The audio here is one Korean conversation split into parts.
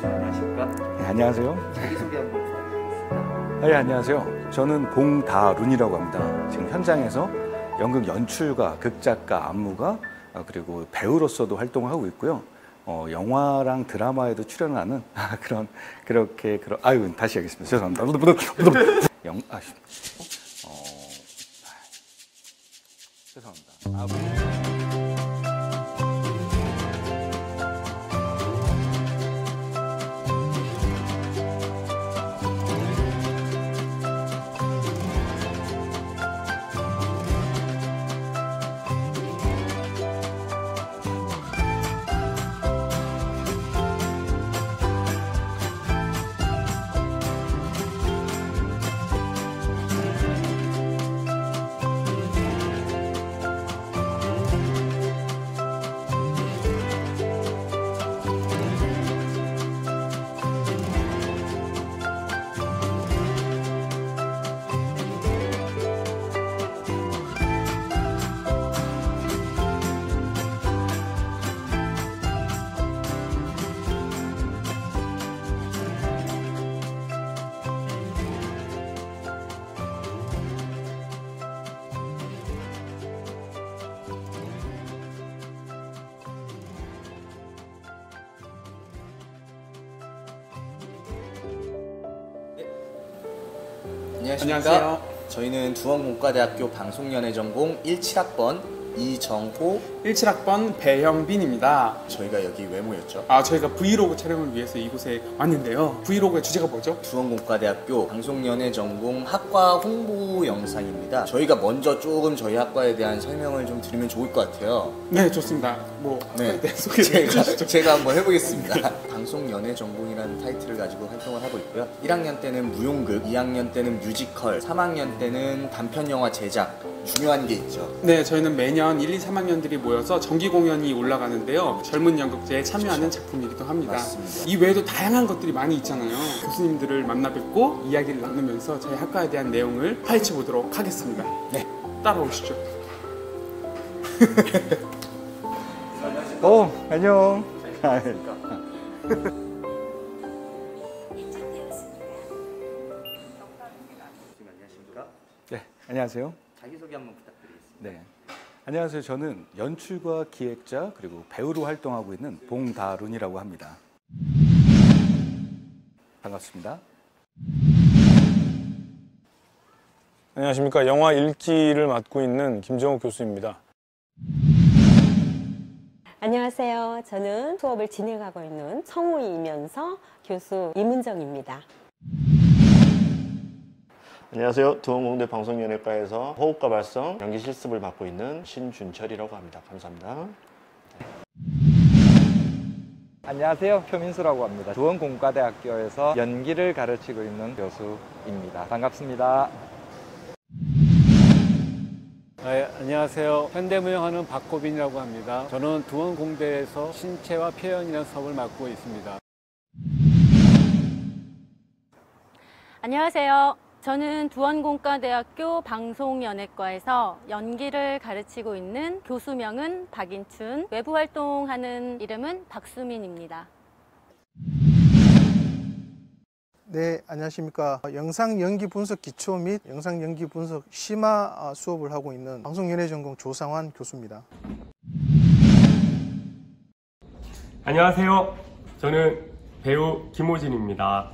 안녕하십니까? 네, 안녕하세요. 자기소개 한번 부탁드리겠습니다. 네, 안녕하세요. 저는 봉다룬이라고 합니다. 지금 현장에서 연극 연출가, 극작가, 안무가, 그리고 배우로서도 활동을 하고 있고요. 영화랑 드라마에도 출연하는 다시 하겠습니다. 죄송합니다. 죄송합니다. 안녕하십니까? 저희는 두원공과대학교 방송연예전공 17학번 이정호 17학번 배형빈입니다. 저희가 여기 왜 모였죠? 저희가 브이로그 촬영을 위해서 이곳에 왔는데요. 브이로그의 주제가 뭐죠? 두원공과대학교 방송연예전공 학과 홍보 영상입니다. 저희가 먼저 조금 저희 학과에 대한 설명을 좀 드리면 좋을 것 같아요. 네, 좋습니다. 학과에 대한 소개를 해주시죠. 제가 한번 해보겠습니다. 방송연예전공이라는 타이틀을 가지고 활동을 하고 있고요. 1학년 때는 무용극, 2학년 때는 뮤지컬, 3학년 때는 단편영화 제작, 중요한 게 있죠. 네, 저희는 매년 1, 2, 3학년들이 모여서 정기 공연이 올라가는데요. 젊은 연극제에 참여하는 작품이기도 합니다. 맞습니다. 이 외에도 다양한 것들이 많이 있잖아요. 교수님들을 만나 뵙고 이야기를 나누면서 저희 학과에 대한 내용을 파헤쳐 보도록 하겠습니다. 네, 따라오시죠. 안녕. 안녕하십니까? 네, 안녕하세요. 자기소개 한번 부탁드리겠습니다. 네, 안녕하세요. 저는 연출가, 기획자, 그리고 배우로 활동하고 있는 봉다룬이라고 합니다. 반갑습니다. 안녕하십니까. 영화 읽기를 맡고 있는 김정욱 교수입니다. 안녕하세요. 저는 수업을 진행하고 있는 성우이면서 교수 이문정입니다. 안녕하세요. 두원공대 방송연예과에서 호흡과 발성, 연기 실습을 맡고 있는 신준철이라고 합니다. 감사합니다. 안녕하세요. 표민수라고 합니다. 두원공과대학교에서 연기를 가르치고 있는 교수입니다. 반갑습니다. 안녕하세요. 현대무용하는 박고빈이라고 합니다. 저는 두원공대에서 신체와 표현이라는 수업을 맡고 있습니다. 안녕하세요. 저는 두원공과대학교 방송연예과에서 연기를 가르치고 있는 교수명은 박인춘, 외부 활동하는 이름은 박수민입니다. 네, 안녕하십니까. 영상 연기 분석 기초 및 영상 연기 분석 심화 수업을 하고 있는 방송연예전공 조상환 교수입니다. 안녕하세요. 저는 배우 김호진입니다.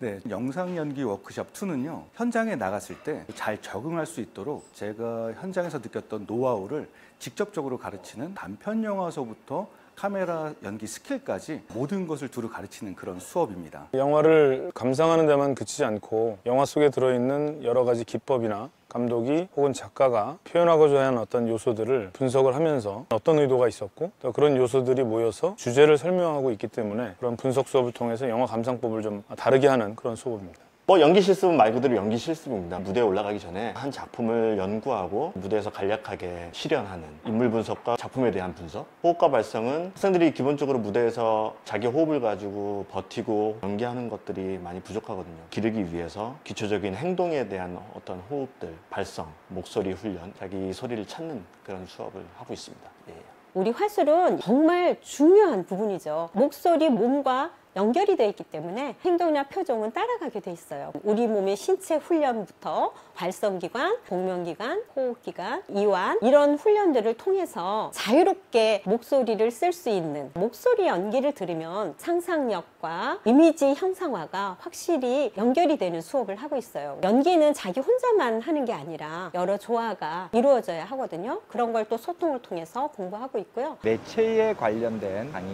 네, 영상 연기 워크숍 2는요, 현장에 나갔을 때 잘 적응할 수 있도록 제가 현장에서 느꼈던 노하우를 직접적으로 가르치는 단편 영화서부터 카메라 연기 스킬까지 모든 것을 두루 가르치는 그런 수업입니다. 영화를 감상하는 데만 그치지 않고 영화 속에 들어있는 여러 가지 기법이나 감독이 혹은 작가가 표현하고자 하는 어떤 요소들을 분석을 하면서 어떤 의도가 있었고 또 그런 요소들이 모여서 주제를 설명하고 있기 때문에 그런 분석 수업을 통해서 영화 감상법을 좀 다르게 하는 그런 수업입니다. 연기 실습은 말 그대로 연기 실습입니다. 무대에 올라가기 전에 한 작품을 연구하고 무대에서 간략하게 실현하는 인물 분석과 작품에 대한 분석. 호흡과 발성은 학생들이 기본적으로 무대에서 자기 호흡을 가지고 버티고 연기하는 것들이 많이 부족하거든요. 기르기 위해서 기초적인 행동에 대한 어떤 호흡들, 발성, 목소리 훈련, 자기 소리를 찾는 그런 수업을 하고 있습니다. 예. 우리 화술은 정말 중요한 부분이죠. 목소리, 몸과 연결이 되어 있기 때문에 행동이나 표정은 따라가게 돼 있어요. 우리 몸의 신체 훈련부터 발성기관, 복면기관, 호흡기관, 이완 이런 훈련들을 통해서 자유롭게 목소리를 쓸 수 있는 목소리 연기를 들으면 상상력과 이미지 형상화가 확실히 연결이 되는 수업을 하고 있어요. 연기는 자기 혼자만 하는 게 아니라 여러 조화가 이루어져야 하거든요. 그런 걸 또 소통을 통해서 공부하고 있고요. 매체에 관련된 강의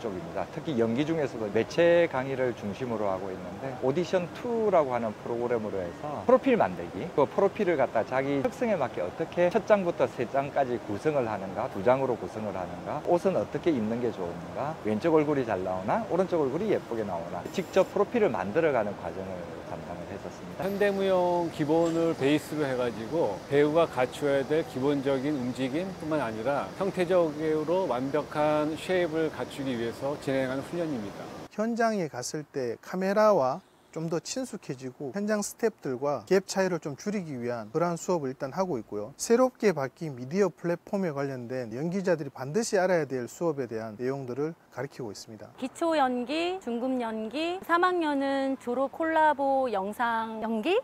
쪽입니다. 특히 연기 중에서도 매체 강의를 중심으로 하고 있는데 오디션2라고 하는 프로그램으로 해서 프로필 만들기, 그 프로필을 갖다 자기 특성에 맞게 어떻게 첫 장부터 세 장까지 구성을 하는가, 두 장으로 구성을 하는가, 옷은 어떻게 입는 게 좋은가, 왼쪽 얼굴이 잘 나오나 오른쪽 얼굴이 예쁘게 나오나 직접 프로필을 만들어가는 과정을 담당을 했었습니다. 현대무용 기본을 베이스로 해가지고 배우가 갖추어야 될 기본적인 움직임뿐만 아니라 형태적으로 완벽한 쉐입을 갖추기 위해서 진행하는 훈련입니다. 현장에 갔을 때 카메라와 좀 더 친숙해지고 현장 스태프들과 갭 차이를 좀 줄이기 위한 그러한 수업을 일단 하고 있고요. 새롭게 바뀐 미디어 플랫폼에 관련된 연기자들이 반드시 알아야 될 수업에 대한 내용들을 가르치고 있습니다. 기초 연기, 중급 연기, 3학년은 졸업 콜라보 영상 연기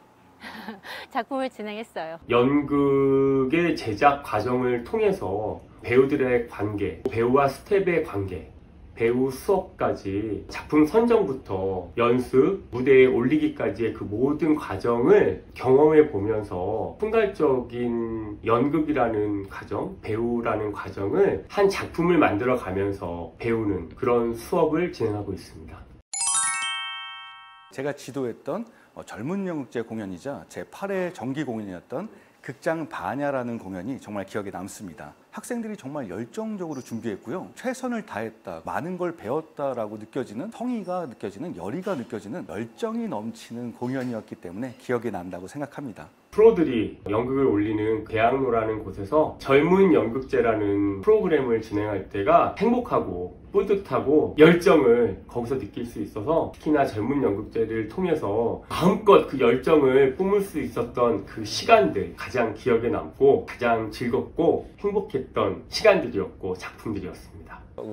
작품을 진행했어요. 연극의 제작 과정을 통해서 배우들의 관계, 배우와 스텝의 관계, 배우 수업까지 작품 선정부터 연습, 무대에 올리기까지의 그 모든 과정을 경험해 보면서 순간적인 연극이라는 과정, 배우라는 과정을 한 작품을 만들어 가면서 배우는 그런 수업을 진행하고 있습니다. 제가 지도했던 젊은 연극제 공연이자 제8회 정기 공연이었던 극장 반야라는 공연이 정말 기억에 남습니다. 학생들이 정말 열정적으로 준비했고요. 최선을 다했다, 많은 걸 배웠다라고 느껴지는 성의가 느껴지는, 열의가 느껴지는 열정이 넘치는 공연이었기 때문에 기억에 난다고 생각합니다. 프로들이 연극을 올리는 대학로라는 곳에서 젊은 연극제라는 프로그램을 진행할 때가 행복하고 뿌듯하고 열정을 거기서 느낄 수 있어서 특히나 젊은 연극제를 통해서 마음껏 그 열정을 뿜을 수 있었던 그 시간들 가장 기억에 남고 가장 즐겁고 행복했던 시간들이었고 작품들이었습니다.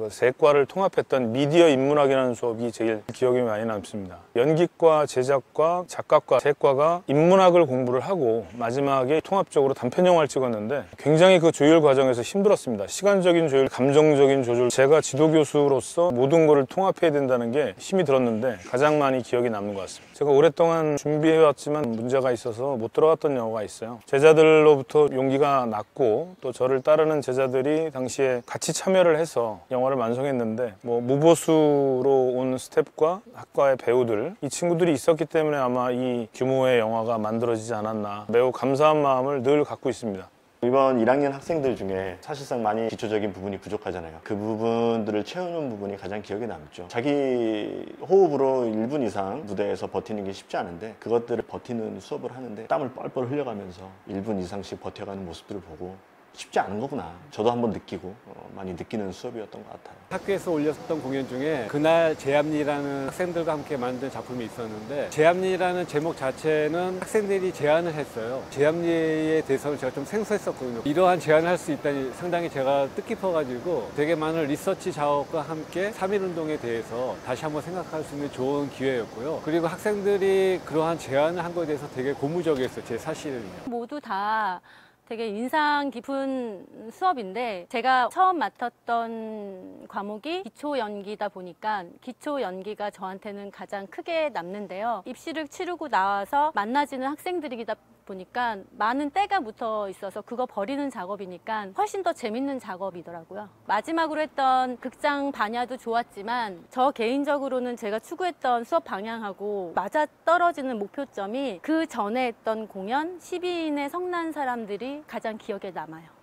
세 과를 통합했던 미디어 인문학이라는 수업이 제일 기억에 많이 남습니다. 연기과, 제작과, 작가과 세 과가 인문학을 공부를 하고 마지막에 통합적으로 단편영화를 찍었는데 굉장히 그 조율 과정에서 힘들었습니다. 시간적인 조율, 감정적인 조절, 제가 지도교수로서 모든 것을 통합해야 된다는 게 힘이 들었는데 가장 많이 기억에 남는 것 같습니다. 제가 오랫동안 준비해왔지만 문제가 있어서 못 들어갔던 영화가 있어요. 제자들로부터 용기가 났고 또 저를 따르는 제자들이 당시에 같이 참여를 해서 영화를 완성했는데 무보수로 온 스태프과 학과의 배우들 이 친구들이 있었기 때문에 아마 이 규모의 영화가 만들어지지 않았나 매우 감사한 마음을 늘 갖고 있습니다. 이번 1학년 학생들 중에 사실상 많이 기초적인 부분이 부족하잖아요. 그 부분들을 채우는 부분이 가장 기억에 남죠. 자기 호흡으로 1분 이상 무대에서 버티는 게 쉽지 않은데 그것들을 버티는 수업을 하는데 땀을 뻘뻘 흘려가면서 1분 이상씩 버텨가는 모습들을 보고 쉽지 않은 거구나. 저도 한번 느끼고 많이 느끼는 수업이었던 것 같아요. 학교에서 올렸던 공연 중에 그날 제암리라는 학생들과 함께 만든 작품이 있었는데 제암리라는 제목 자체는 학생들이 제안을 했어요. 제암리에 대해서는 제가 좀 생소했었거든요. 이러한 제안을 할 수 있다니 상당히 제가 뜻깊어가지고 되게 많은 리서치 작업과 함께 3.1운동에 대해서 다시 한번 생각할 수 있는 좋은 기회였고요. 그리고 학생들이 그러한 제안을 한 것에 대해서 되게 고무적이었어요. 제 사실은요. 모두 다 되게 인상 깊은 수업인데 제가 처음 맡았던 과목이 기초 연기다 보니까 기초 연기가 저한테는 가장 크게 남는데요. 입시를 치르고 나와서 만나지는 학생들이다 보니까 많은 때가 묻어 있어서 그거 버리는 작업이니까 훨씬 더 재밌는 작업이더라고요. 마지막으로 했던 극장 반야도 좋았지만 저 개인적으로는 제가 추구했던 수업 방향하고 맞아떨어지는 목표점이 그 전에 했던 공연 12인의 성난 사람들이 가장 기억에 남아요.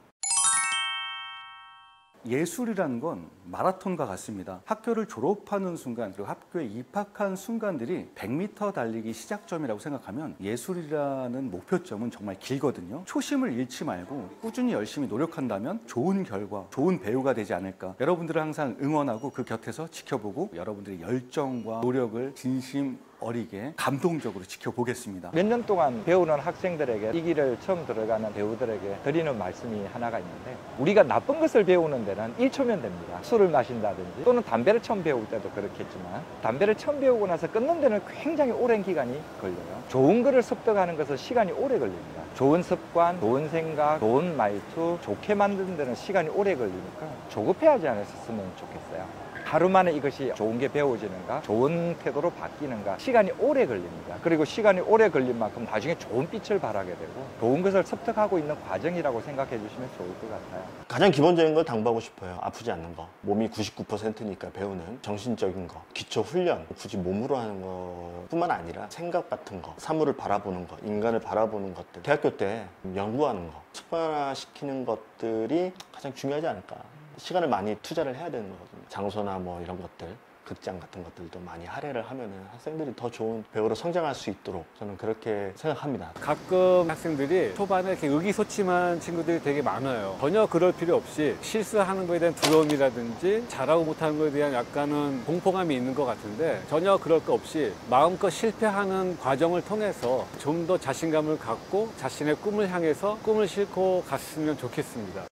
예술이라는 건 마라톤과 같습니다. 학교를 졸업하는 순간 그리고 학교에 입학한 순간들이 100m 달리기 시작점이라고 생각하면 예술이라는 목표점은 정말 길거든요. 초심을 잃지 말고 꾸준히 열심히 노력한다면 좋은 결과, 좋은 배우가 되지 않을까. 여러분들을 항상 응원하고 그 곁에서 지켜보고 여러분들의 열정과 노력을 진심 어리게 감동적으로 지켜보겠습니다. 몇 년 동안 배우는 학생들에게 이 길을 처음 들어가는 배우들에게 드리는 말씀이 하나가 있는데, 우리가 나쁜 것을 배우는 데는 1초면 됩니다. 술을 마신다든지 또는 담배를 처음 배울 때도 그렇겠지만, 담배를 처음 배우고 나서 끊는 데는 굉장히 오랜 기간이 걸려요. 좋은 거를 습득하는 것은 시간이 오래 걸립니다. 좋은 습관, 좋은 생각, 좋은 말투, 좋게 만드는 데는 시간이 오래 걸리니까 조급해하지 않았으면 좋겠어요. 하루 만에 이것이 좋은 게 배워지는가, 좋은 태도로 바뀌는가, 시간이 오래 걸립니다. 그리고 시간이 오래 걸린 만큼 나중에 좋은 빛을 발하게 되고 좋은 것을 습득하고 있는 과정이라고 생각해 주시면 좋을 것 같아요. 가장 기본적인 걸 당부하고 싶어요. 아프지 않는 거. 몸이 99%니까 배우는 정신적인 거, 기초 훈련, 굳이 몸으로 하는 것뿐만 아니라 생각 같은 거, 사물을 바라보는 거, 인간을 바라보는 것들, 대학교 때 연구하는 거, 습관화시키는 것들이 가장 중요하지 않을까. 시간을 많이 투자를 해야 되는 거거든요. 장소나 뭐 이런 것들, 극장 같은 것들도 많이 할애를 하면은 학생들이 더 좋은 배우로 성장할 수 있도록 저는 그렇게 생각합니다. 가끔 학생들이 초반에 이렇게 의기소침한 친구들이 되게 많아요. 전혀 그럴 필요 없이 실수하는 거에 대한 두려움이라든지 잘하고 못하는 거에 대한 약간은 공포감이 있는 것 같은데, 전혀 그럴 거 없이 마음껏 실패하는 과정을 통해서 좀 더 자신감을 갖고 자신의 꿈을 향해서 꿈을 싣고 갔으면 좋겠습니다.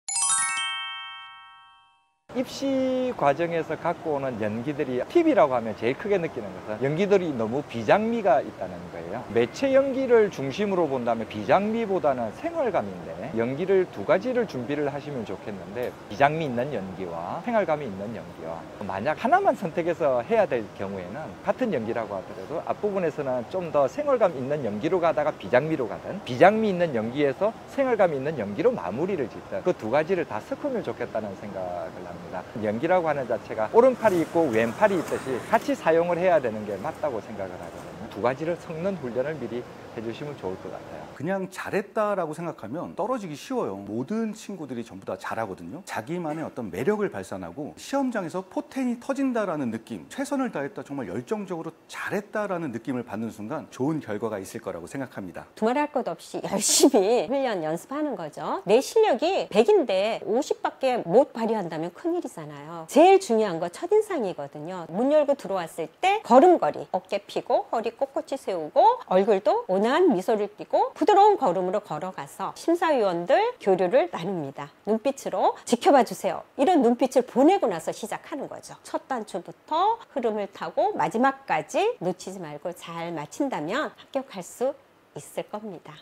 입시 과정에서 갖고 오는 연기들이, TV라고 하면 제일 크게 느끼는 것은 연기들이 너무 비장미가 있다는 거예요. 매체 연기를 중심으로 본다면 비장미보다는 생활감인데, 연기를 두 가지를 준비를 하시면 좋겠는데, 비장미 있는 연기와 생활감이 있는 연기와, 만약 하나만 선택해서 해야 될 경우에는 같은 연기라고 하더라도 앞부분에서는 좀 더 생활감 있는 연기로 가다가 비장미로 가든, 비장미 있는 연기에서 생활감 있는 연기로 마무리를 짓든, 그 두 가지를 다 섞으면 좋겠다는 생각을 합니다. 연기라고 하는 자체가 오른팔이 있고 왼팔이 있듯이 같이 사용을 해야 되는 게 맞다고 생각을 하거든요. 두 가지를 섞는 훈련을 미리 해주시면 좋을 것 같아요. 그냥 잘했다라고 생각하면 떨어지기 쉬워요. 모든 친구들이 전부 다 잘하거든요. 자기만의 어떤 매력을 발산하고 시험장에서 포텐이 터진다라는 느낌, 최선을 다했다, 정말 열정적으로 잘했다라는 느낌을 받는 순간 좋은 결과가 있을 거라고 생각합니다. 두말할 것 없이 열심히 훈련 연습하는 거죠. 내 실력이 100인데 50밖에 못 발휘한다면 큰일이잖아요. 제일 중요한 거 첫인상이거든요. 문 열고 들어왔을 때 걸음걸이, 어깨 펴고 허리 꼿꼿이 세우고 얼굴도 온화한 미소를 띠고 부드러운 걸음으로 걸어가서 심사위원들 교류를 나눕니다. 눈빛으로 지켜봐 주세요. 이런 눈빛을 보내고 나서 시작하는 거죠. 첫 단추부터 흐름을 타고 마지막까지 놓치지 말고 잘 마친다면 합격할 수 있을 겁니다.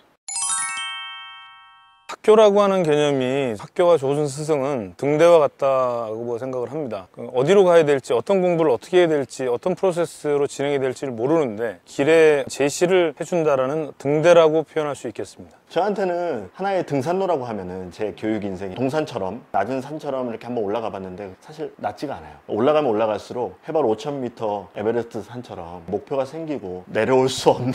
학교라고 하는 개념이, 학교가 조준 스승은 등대와 같다고 생각을 합니다. 어디로 가야 될지, 어떤 공부를 어떻게 해야 될지, 어떤 프로세스로 진행이 될지를 모르는데 길에 제시를 해준다라는 등대라고 표현할 수 있겠습니다. 저한테는 하나의 등산로라고 하면은 제 교육 인생이 동산처럼, 낮은 산처럼 이렇게 한번 올라가 봤는데 사실 낮지가 않아요. 올라가면 올라갈수록 해발 5,000m 에베레스트 산처럼 목표가 생기고 내려올 수 없는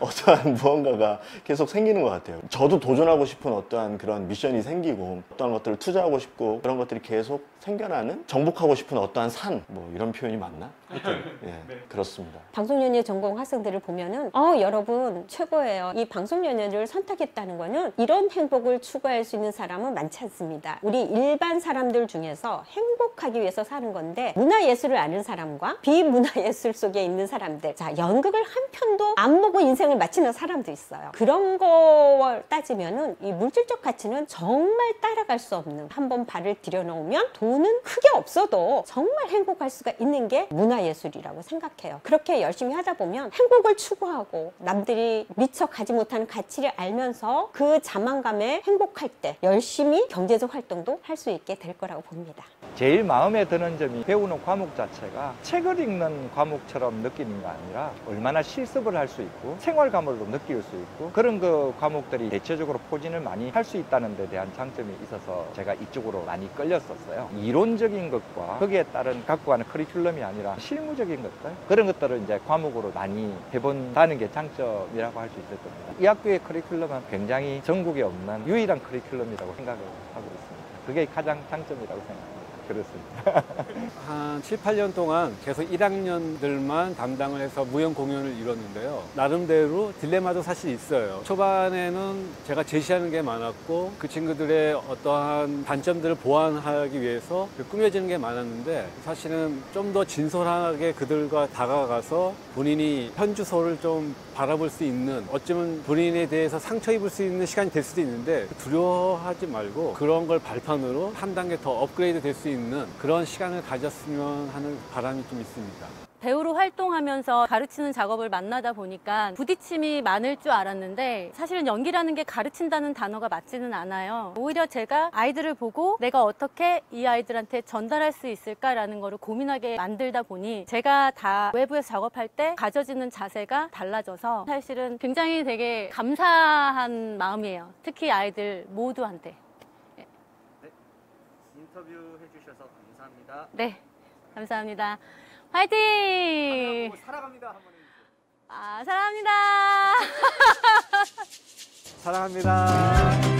어떠한 무언가가 계속 생기는 것 같아요. 저도 도전하고 싶은 어떠한 그런 미션이 생기고, 어떠한 것들을 투자하고 싶고, 그런 것들이 계속 생겨나는, 정복하고 싶은 어떠한 산, 뭐 이런 표현이 맞나? 하여튼 예, 그렇습니다. 방송연예 전공 학생들을 보면은 여러분 최고예요. 이 방송연예를 선택했다는 거는 이런 행복을 추구할 수 있는 사람은 많지 않습니다. 우리 일반 사람들 중에서 행복하기 위해서 사는 건데, 문화예술을 아는 사람과 비문화예술 속에 있는 사람들, 자, 연극을 한 편도 안 보고 인생을 마치는 사람도 있어요. 그런 거 따지면은 이 물질적 가치는 정말 따라갈 수 없는, 한번 발을 들여놓으면 돈은 크게 없어도 정말 행복할 수가 있는 게 문화예술이라고 생각해요. 그렇게 열심히 하다 보면 행복을 추구하고 남들이 미처 가지 못하는 가치를 알면서 그 자만감에 행복할 때 열심히 경제적 활동도 할 수 있게 될 거라고 봅니다. 제일 마음에 드는 점이 배우는 과목 자체가 책을 읽는 과목처럼 느끼는 게 아니라 얼마나 실습을 할 수 있고 생활감으로 느낄 수 있고, 그런 그 과목들이 대체적으로 포진을 많이 할 수 있다는 데 대한 장점이 있어서 제가 이쪽으로 많이 끌렸었어요. 이론적인 것과 거기에 따른 갖고 가는 커리큘럼이 아니라 실무적인 것들, 그런 것들을 이제 과목으로 많이 해본다는 게 장점이라고 할 수 있을 겁니다. 이 학교의 커리큘럼은 굉장히 전국에 없는 유일한 커리큘럼이라고 생각을 하고 있습니다. 그게 가장 장점이라고 생각합니다. 그렇습니다. 한 한 7, 8년 동안 계속 1학년들만 담당을 해서 무용 공연을 이뤘는데요. 나름대로 딜레마도 사실 있어요. 초반에는 제가 제시하는 게 많았고 그 친구들의 어떠한 단점들을 보완하기 위해서 꾸며지는 게 많았는데 사실은 좀 더 진솔하게 그들과 다가가서 본인이 현주소를 좀 바라볼 수 있는, 어쩌면 본인에 대해서 상처 입을 수 있는 시간이 될 수도 있는데 두려워하지 말고 그런 걸 발판으로 한 단계 더 업그레이드 될 수 있는 그런 시간을 가졌으면 하는 바람이 좀 있습니다. 배우로 활동하면서 가르치는 작업을 만나다 보니까 부딪힘이 많을 줄 알았는데 사실은 연기라는 게 가르친다는 단어가 맞지는 않아요. 오히려 제가 아이들을 보고 내가 어떻게 이 아이들한테 전달할 수 있을까라는 거를 고민하게 만들다 보니 제가 다 외부에서 작업할 때 가져지는 자세가 달라져서 사실은 굉장히 되게 감사한 마음이에요. 특히 아이들 모두한테. 네. 인터뷰 해주셔서 감사합니다. 네, 감사합니다. 화이팅! 사랑합니다 한번 해주세요. 아, 사랑합니다. 사랑합니다.